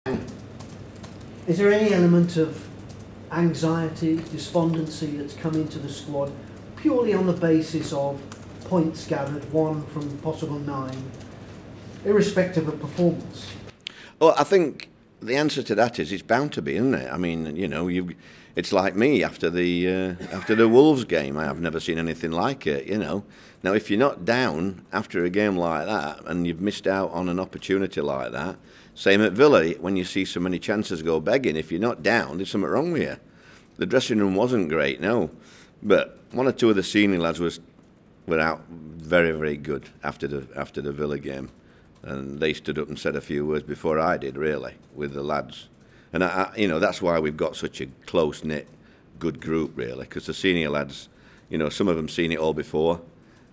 Is there any element of anxiety, despondency that's come into the squad purely on the basis of points gathered, 1 from possible 9, irrespective of performance? Well, I think the answer to that is it's bound to be, isn't it? I mean, you know, it's like me after the Wolves game. I've never seen anything like it, you know. Now, if you're not down after a game like that and you've missed out on an opportunity like that, same at Villa, when you see so many chances go begging, if you're not down, there's something wrong with you. The dressing room wasn't great, no. But one or two of the senior lads were out very, very good after the Villa game. And they stood up and said a few words before I did, really, with the lads. And, you know, that's why we've got such a close-knit, good group, really, because the senior lads, you know, some of them seen it all before.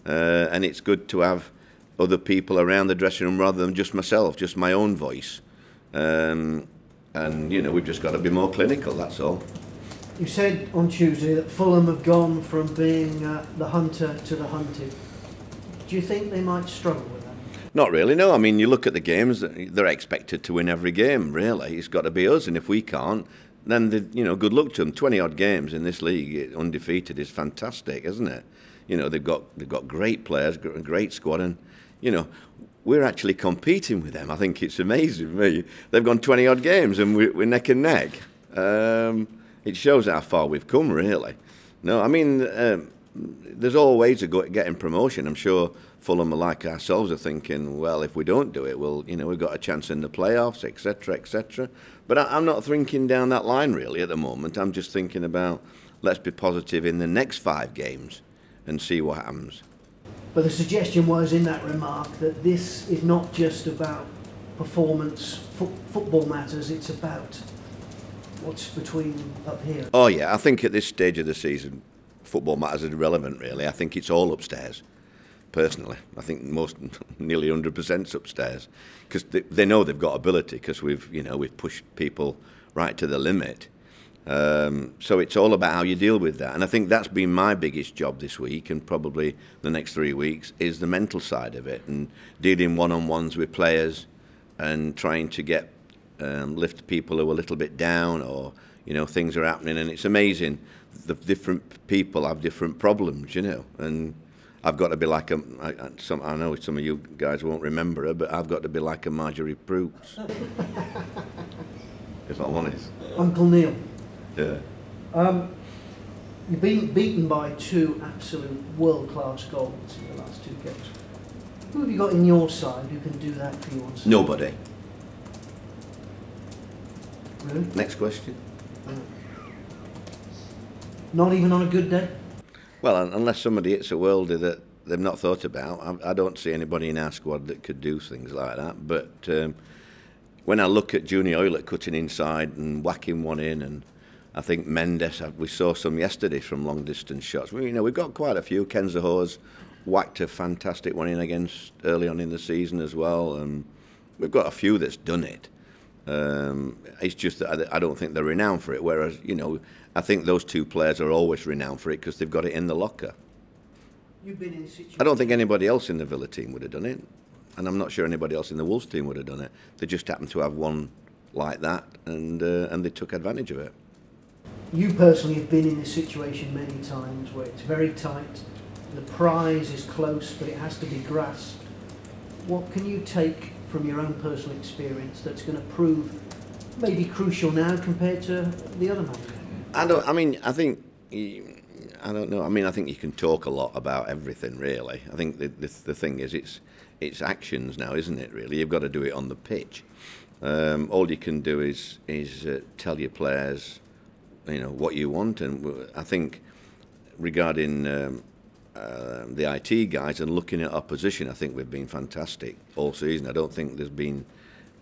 And it's good to have other people around the dressing room rather than just myself, just my own voice. And, you know, we've just got to be more clinical, that's all. You said on Tuesday that Fulham have gone from being the hunter to the hunted. Do you think they might struggle with that? Not really, no. I mean, you look at the games, they're expected to win every game, really. It's got to be us, and if we can't, then, you know, good luck to them. 20-odd games in this league, undefeated, is fantastic, isn't it? You know, they've got great players, a great squad, and, you know, we're actually competing with them. I think it's amazing, me. They've gone 20-odd games, and we're neck and neck. It shows how far we've come, really. No, I mean, there's all ways of getting promotion. I'm sure Fulham, like ourselves, are thinking, well, if we don't do it, well, you know, we've got a chance in the playoffs, etc., etc. But I'm not thinking down that line, really, at the moment. I'm just thinking about, let's be positive in the next 5 games and see what happens. But the suggestion was in that remark that this is not just about performance, football matters, it's about what's between up here. Oh, yeah, I think at this stage of the season, football matters are irrelevant, really. I think it's all upstairs, personally. I think nearly 100%'s upstairs, because they know they've got ability, because we've pushed people right to the limit. So it's all about how you deal with that. And I think that's been my biggest job this week, and probably the next 3 weeks, is the mental side of it, and dealing one-on-ones with players and trying to lift people who are a little bit down, or, you know, things are happening. And it's amazing, the different people have different problems, you know. And I've got to be like I know some of you guys won't remember her, but I've got to be like a Marjorie Proots, if I'm honest. Uncle Neil. Yeah. You've been beaten by 2 absolute world-class goals in the last 2 games. Who have you got in your side who can do that for you on Sunday? Nobody. Really? Next question. Not even on a good day? Well, unless somebody hits a worldie that they've not thought about, I don't see anybody in our squad that could do things like that. But when I look at Junior Oilett cutting inside and whacking one in, and I think Mendes, we saw some yesterday from long-distance shots. You know, we've got quite a few. Ken Zahore's whacked a fantastic one in against early on in the season as well. We've got a few that's done it. It's just that I don't think they're renowned for it, whereas, you know, I think those 2 players are always renowned for it because they've got it in the locker. You've been in situations. I don't think anybody else in the Villa team would have done it, and I'm not sure anybody else in the Wolves team would have done it. They just happened to have one like that, and they took advantage of it. You personally have been in this situation many times where it's very tight, the prize is close, but it has to be grasped. What can you take from your own personal experience that's going to prove maybe crucial now compared to the other managers? I think you can talk a lot about everything, really. I think the thing is, it's actions now, isn't it, really? You've got to do it on the pitch. All you can do is tell your players, you know, what you want. And I think regarding the IT guys and looking at our position, I think we've been fantastic all season. I don't think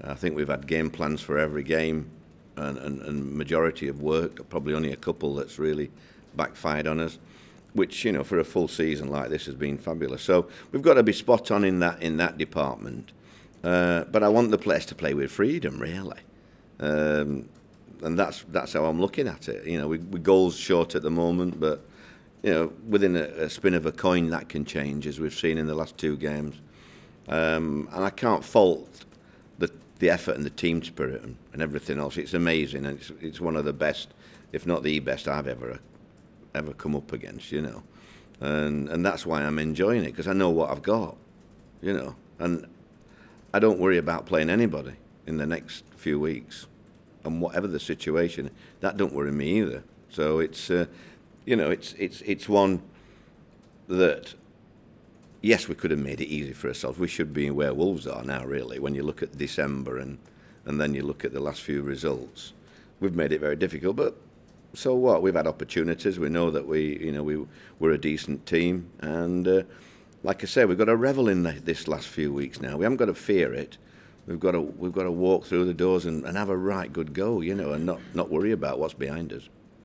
I think we've had game plans for every game, and majority have worked. Probably only a couple that's really backfired on us, which, you know, for a full season like this has been fabulous. So we've got to be spot on in that department. But I want the players to play with freedom, really. And that's how I'm looking at it. You know, we're goals short at the moment, but, you know, within a spin of a coin, that can change, as we've seen in the last 2 games. And I can't fault the effort and the team spirit and everything else. It's amazing, and it's one of the best, if not the best, I've ever come up against, you know. And that's why I'm enjoying it, because I know what I've got, you know. And I don't worry about playing anybody in the next few weeks, and whatever the situation, that don't worry me either. So it's, you know, it's one that, yes, we could have made it easy for ourselves. We should be where Wolves are now, really. When you look at December and then you look at the last few results, we've made it very difficult. But so what? We've had opportunities. We know that we're a decent team, and like I say, we've got to revel in this last few weeks now. We haven't got to fear it. We've got to walk through the doors and have a right good go, you know, and not worry about what's behind us.